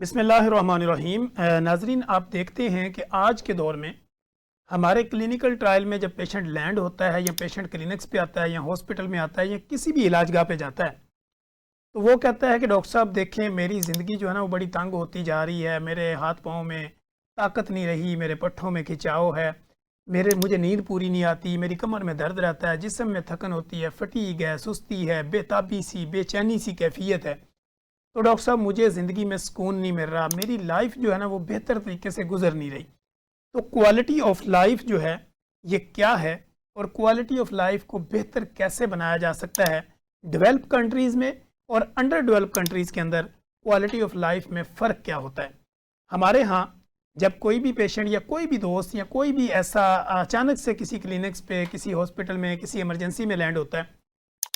बिस्मिल्लाहिर्रहमानिर्रहीम। नाजरीन, आप देखते हैं कि आज के दौर में हमारे क्लिनिकल ट्रायल में जब पेशेंट लैंड होता है या पेशेंट क्लिनिक्स पे आता है या हॉस्पिटल में आता है या किसी भी इलाजगाह पे जाता है, तो वो कहता है कि डॉक्टर साहब देखें, मेरी ज़िंदगी जो है ना वो बड़ी तंग होती जा रही है, मेरे हाथ पाँव में ताकत नहीं रही, मेरे पट्ठों में खिंचाव है, मुझे नींद पूरी नहीं आती, मेरी कमर में दर्द रहता है, जिस्म में थकन होती है, फटीग है, सुस्ती है, बेताबी सी बेचैनी सी कैफियत है। तो डॉक्टर साहब मुझे ज़िंदगी में सुकून नहीं मिल रहा, मेरी लाइफ जो है ना वो बेहतर तरीके से गुजर नहीं रही। तो क्वालिटी ऑफ लाइफ जो है ये क्या है और क्वालिटी ऑफ लाइफ को बेहतर कैसे बनाया जा सकता है डेवलप कंट्रीज़ में और अंडर डेवलप कंट्रीज़ के अंदर क्वालिटी ऑफ लाइफ में फ़र्क क्या होता है। हमारे यहाँ जब कोई भी पेशेंट या कोई भी दोस्त या कोई भी ऐसा अचानक से किसी क्लिनिक्स पे, किसी हॉस्पिटल में, किसी इमरजेंसी में लैंड होता है,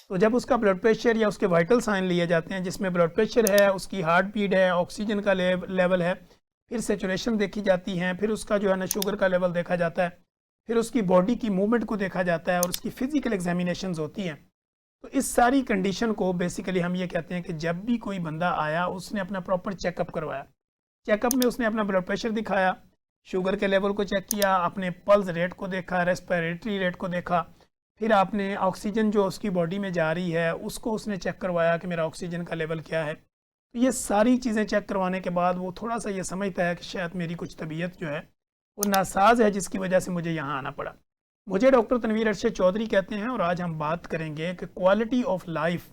तो जब उसका ब्लड प्रेशर या उसके वाइटल साइन लिए जाते हैं, जिसमें ब्लड प्रेशर है, उसकी हार्ट बीट है, ऑक्सीजन का लेवल है, फिर सेचुरेशन देखी जाती हैं, फिर उसका जो है ना शुगर का लेवल देखा जाता है, फिर उसकी बॉडी की मूवमेंट को देखा जाता है और उसकी फ़िज़िकल एग्जामिनेशंस होती हैं। तो इस सारी कंडीशन को बेसिकली हम ये कहते हैं कि जब भी कोई बंदा आया उसने अपना प्रॉपर चेकअप करवाया। चेकअप में उसने अपना ब्लड प्रेशर दिखाया, शुगर के लेवल को चेक किया, अपने पल्स रेट को देखा, रेस्पिरेटरी रेट को देखा, फिर आपने ऑक्सीजन जो उसकी बॉडी में जा रही है उसको उसने चेक करवाया कि मेरा ऑक्सीजन का लेवल क्या है। तो ये सारी चीज़ें चेक करवाने के बाद वो थोड़ा सा ये समझता है कि शायद मेरी कुछ तबीयत जो है वो नासाज है, जिसकी वजह से मुझे यहाँ आना पड़ा। मुझे डॉक्टर तनवीर अरशद चौधरी कहते हैं और आज हम बात करेंगे कि क्वालिटी ऑफ लाइफ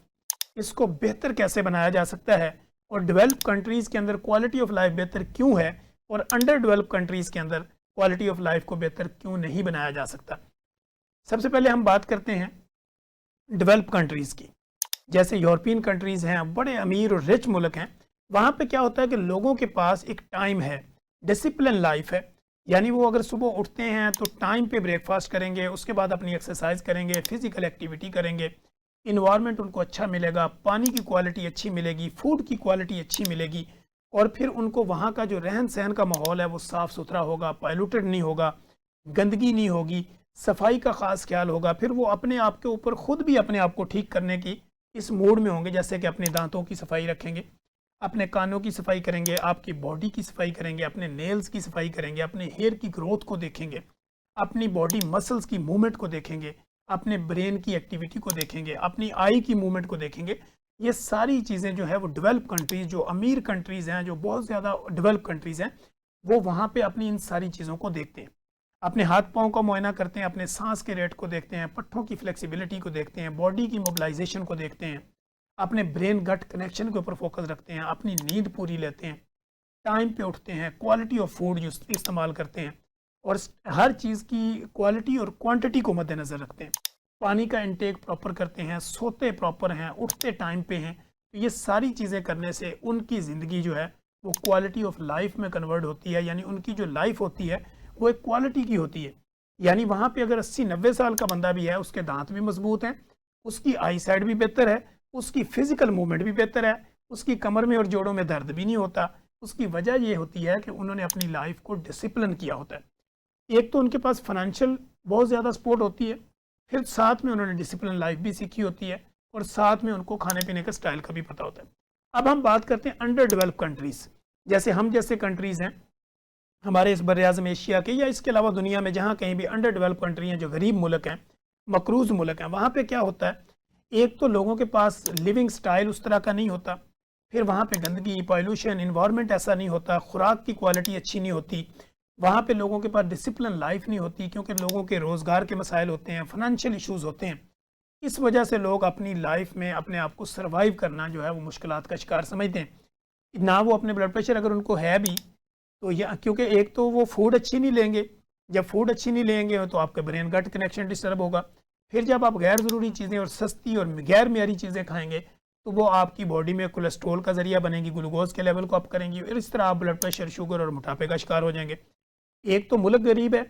इसको बेहतर कैसे बनाया जा सकता है और डेवलप कंट्रीज़ के अंदर क्वालिटी ऑफ लाइफ बेहतर क्यों है और अंडर डेवलप कंट्रीज़ के अंदर क्वालिटी ऑफ लाइफ को बेहतर क्यों नहीं बनाया जा सकता। सबसे पहले हम बात करते हैं डेवलप कंट्रीज़ की। जैसे यूरोपियन कंट्रीज़ हैं, बड़े अमीर और रिच मुल्क हैं, वहाँ पे क्या होता है कि लोगों के पास एक टाइम है, डिसिप्लिन लाइफ है। यानी वो अगर सुबह उठते हैं तो टाइम पे ब्रेकफास्ट करेंगे, उसके बाद अपनी एक्सरसाइज करेंगे, फिजिकल एक्टिविटी करेंगे, इन्वायरमेंट उनको अच्छा मिलेगा, पानी की क्वालिटी अच्छी मिलेगी, फूड की क्वालिटी अच्छी मिलेगी और फिर उनको वहाँ का जो रहन सहन का माहौल है वो साफ़ सुथरा होगा, पायलूटेड नहीं होगा, गंदगी नहीं होगी, सफाई का ख़ास ख्याल होगा। फिर वो अपने आप के ऊपर ख़ुद भी अपने आप को ठीक करने की इस मूड में होंगे, जैसे कि अपने दांतों की सफाई रखेंगे, अपने कानों की सफाई करेंगे, आपकी बॉडी की सफाई करेंगे, अपने नेल्स की सफाई करेंगे, अपने हेयर की ग्रोथ को देखेंगे, अपनी बॉडी मसल्स की मूवमेंट को देखेंगे, अपने ब्रेन की एक्टिविटी को देखेंगे, अपनी आई की मूवमेंट को देखेंगे। ये सारी चीज़ें जो है वो डेवलप कंट्रीज़, जो अमीर कंट्रीज़ हैं, जो बहुत ज़्यादा डेवलप कंट्रीज़ हैं, वो वहाँ पर अपनी इन सारी चीज़ों को देखते हैं। अपने हाथ पाँव का मुआयना करते हैं, अपने सांस के रेट को देखते हैं, पट्ठों की फ्लेक्सिबिलिटी को देखते हैं, बॉडी की मोबिलाइजेशन को देखते हैं, अपने ब्रेन गट कनेक्शन के ऊपर फोकस रखते हैं, अपनी नींद पूरी लेते हैं, टाइम पे उठते हैं, क्वालिटी ऑफ फूड जो इस्तेमाल करते हैं और हर चीज़ की क्वालिटी और क्वांटिटी को मद्देनज़र रखते हैं, पानी का इंटेक प्रॉपर करते हैं, सोते प्रॉपर हैं, उठते टाइम पे हैं। तो ये सारी चीज़ें करने से उनकी ज़िंदगी जो है वो क्वालिटी ऑफ लाइफ में कन्वर्ट होती है। यानी उनकी जो लाइफ होती है वो एक क्वालिटी की होती है। यानी वहाँ पे अगर 80-90 साल का बंदा भी है, उसके दांत भी मजबूत हैं, उसकी आई साइड भी बेहतर है, उसकी फिजिकल मूवमेंट भी बेहतर है, उसकी कमर में और जोड़ों में दर्द भी नहीं होता। उसकी वजह ये होती है कि उन्होंने अपनी लाइफ को डिसिप्लिन किया होता है। एक तो उनके पास फाइनेंशियल बहुत ज़्यादा सपोर्ट होती है, फिर साथ में उन्होंने डिसिप्लिन लाइफ भी सीखी होती है और साथ में उनको खाने पीने का स्टाइल का भी पता होता है। अब हम बात करते हैं अंडर डेवलप कंट्रीज़, जैसे हम जैसे कंट्रीज़ हैं हमारे इस बर-ए-आज़म एशिया के या इसके अलावा दुनिया में जहाँ कहीं भी अंडर डेवलप कंट्री हैं, जो गरीब मुल्क हैं, मकरूज़ मुल्क हैं, वहाँ पे क्या होता है, एक तो लोगों के पास लिविंग स्टाइल उस तरह का नहीं होता, फिर वहाँ पे गंदगी, पॉल्यूशन, इन्वायरमेंट ऐसा नहीं होता, खुराक की क्वालिटी अच्छी नहीं होती, वहाँ पे लोगों के पास डिसिप्लिन लाइफ नहीं होती क्योंकि लोगों के रोज़गार के मसाइल होते हैं, फाइनेंशियल इशूज़ होते हैं। इस वजह से लोग अपनी लाइफ में अपने आप को सर्वाइव करना जो है वो मुश्किलात का शिकार समझते हैं। ना वो अपने ब्लड प्रेशर अगर उनको है भी तो यह क्योंकि एक तो वो फूड अच्छी नहीं लेंगे, जब फूड अच्छी नहीं लेंगे तो आपका ब्रेन गट कनेक्शन डिस्टर्ब होगा, फिर जब आप गैर ज़रूरी चीज़ें और सस्ती और गैर मेयारी चीज़ें खाएंगे तो वो आपकी बॉडी में कोलेस्ट्रॉल का ज़रिया बनेगी, ग्लूकोज के लेवल को अप करेंगी और इस तरह आप ब्लड प्रेशर, शुगर और मोटापे का शिकार हो जाएंगे। एक तो मुल्क गरीब है,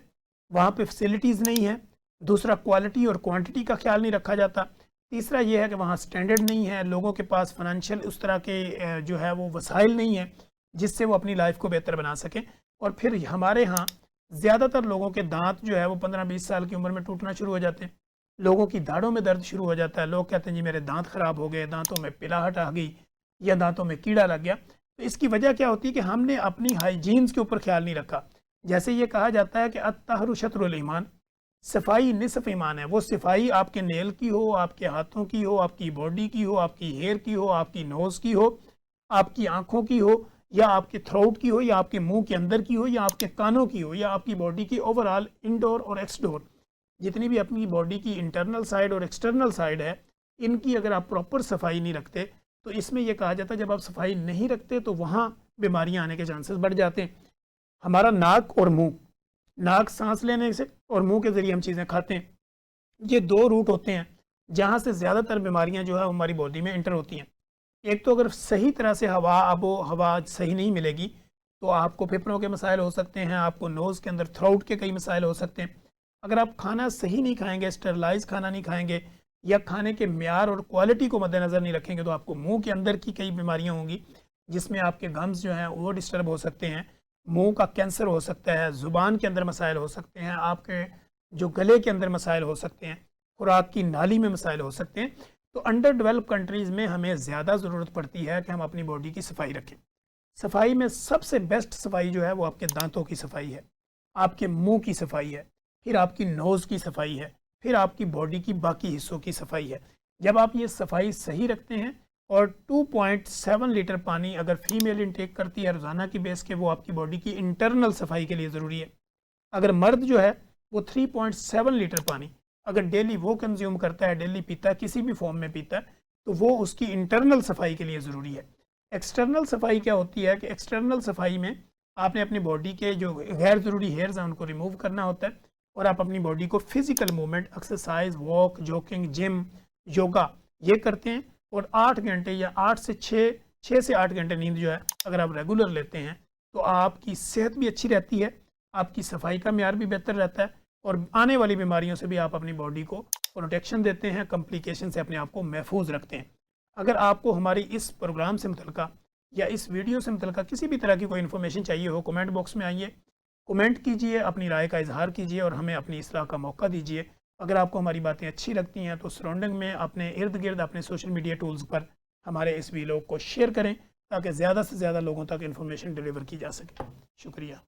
वहाँ पर फैसिलिटीज़ नहीं है, दूसरा क्वालिटी और क्वान्टिटी का ख्याल नहीं रखा जाता, तीसरा ये है कि वहाँ स्टैंडर्ड नहीं है, लोगों के पास फाइनेंशियल उस तरह के जो है वो वसाइल नहीं है जिससे वो अपनी लाइफ को बेहतर बना सकें। और फिर हमारे यहाँ ज़्यादातर लोगों के दांत जो है वो 15-20 साल की उम्र में टूटना शुरू हो जाते हैं, लोगों की दाढ़ों में दर्द शुरू हो जाता है, लोग कहते हैं जी मेरे दांत ख़राब हो गए, दांतों में पिलाहट आ गई या दांतों में कीड़ा लग गया। तो इसकी वजह क्या होती है कि हमने अपनी हाइजीन्स के ऊपर ख्याल नहीं रखा। जैसे ये कहा जाता है कि अत्तहरु शत्रुल ईमान, सफाई निसफ ईमान है। वो सफाई आपके नेल की हो, आपके हाथों की हो, आपकी बॉडी की हो, आपकी हेयर की हो, आपकी नोज़ की हो, आपकी आंखों की हो, या आपके थ्रोट की हो, या आपके मुंह के अंदर की हो, या आपके कानों की हो, या आपकी बॉडी की ओवरऑल इंडोर और एक्सडोर जितनी भी अपनी बॉडी की इंटरनल साइड और एक्सटर्नल साइड है, इनकी अगर आप प्रॉपर सफाई नहीं रखते तो इसमें यह कहा जाता है जब आप सफाई नहीं रखते तो वहाँ बीमारियाँ आने के चांसेस बढ़ जाते हैं। हमारा नाक और मुंह, नाक सांस लेने से और मुंह के ज़रिए हम चीज़ें खाते हैं, ये दो रूट होते हैं जहाँ से ज़्यादातर बीमारियाँ जो है हमारी बॉडी में इंटर होती हैं। एक तो अगर सही तरह से हवा आबो हवा सही नहीं मिलेगी तो आपको फेफड़ों के मसाइल हो सकते हैं, आपको नोज़ के अंदर थ्रोट के कई मसाइल हो सकते हैं। अगर आप खाना सही नहीं खाएंगे, स्टरलाइज खाना नहीं खाएंगे, या खाने के म्यार और क्वालिटी को मद्देनज़र नहीं रखेंगे, तो आपको मुंह के अंदर की कई बीमारियां होंगी जिसमें आपके गम्स जो हैं वो डिस्टर्ब हो सकते हैं, मुंह का कैंसर हो सकता है, ज़ुबान के अंदर मसाइल हो सकते हैं, आपके जो गले के अंदर मसाइल हो सकते हैं, खुराक की नाली में मसाइल हो सकते हैं। तो अंडर डेवलप कंट्रीज़ में हमें ज़्यादा ज़रूरत पड़ती है कि हम अपनी बॉडी की सफाई रखें। सफाई में सबसे बेस्ट सफाई जो है वो आपके दांतों की सफाई है, आपके मुंह की सफाई है, फिर आपकी नोज़ की सफाई है, फिर आपकी बॉडी की बाकी हिस्सों की सफाई है। जब आप ये सफाई सही रखते हैं, और 2.7 लीटर पानी अगर फीमेल इनटेक करती है रोज़ाना की बेस के, वो आपकी बॉडी की इंटरनल सफाई के लिए ज़रूरी है। अगर मर्द जो है वो 3.7 लीटर पानी अगर डेली वो कंज्यूम करता है, डेली पीता है, किसी भी फॉर्म में पीता है, तो वो उसकी इंटरनल सफाई के लिए ज़रूरी है। एक्सटर्नल सफाई क्या होती है कि एक्सटर्नल सफाई में आपने अपनी बॉडी के जो गैर ज़रूरी हेयर्स हैं उनको रिमूव करना होता है, और आप अपनी बॉडी को physical movement, exercise, walk, jogging, gym, yoga ये करते हैं। और 8 घंटे या 8 से 6 से 8 घंटे नींद जो है अगर आप रेगुलर लेते हैं तो आपकी सेहत भी अच्छी रहती है, आपकी सफाई का म्यार भी बेहतर रहता है, और आने वाली बीमारियों से भी आप अपनी बॉडी को प्रोटेक्शन देते हैं, कॉम्प्लिकेशन से अपने आप को महफूज रखते हैं। अगर आपको हमारी इस प्रोग्राम से मुतल्लिका या इस वीडियो से मुतल्लिका किसी भी तरह की कोई इन्फॉर्मेशन चाहिए हो, कमेंट बॉक्स में आइए, कमेंट कीजिए, अपनी राय का इजहार कीजिए और हमें अपनी इस्लाह का मौका दीजिए। अगर आपको हमारी बातें अच्छी लगती हैं तो सराउंडिंग में अपने इर्द गिर्द अपने सोशल मीडिया टूल्स पर हमारे इस वीडियो को शेयर करें ताकि ज़्यादा से ज़्यादा लोगों तक इन्फॉर्मेशन डिलीवर की जा सके। शुक्रिया।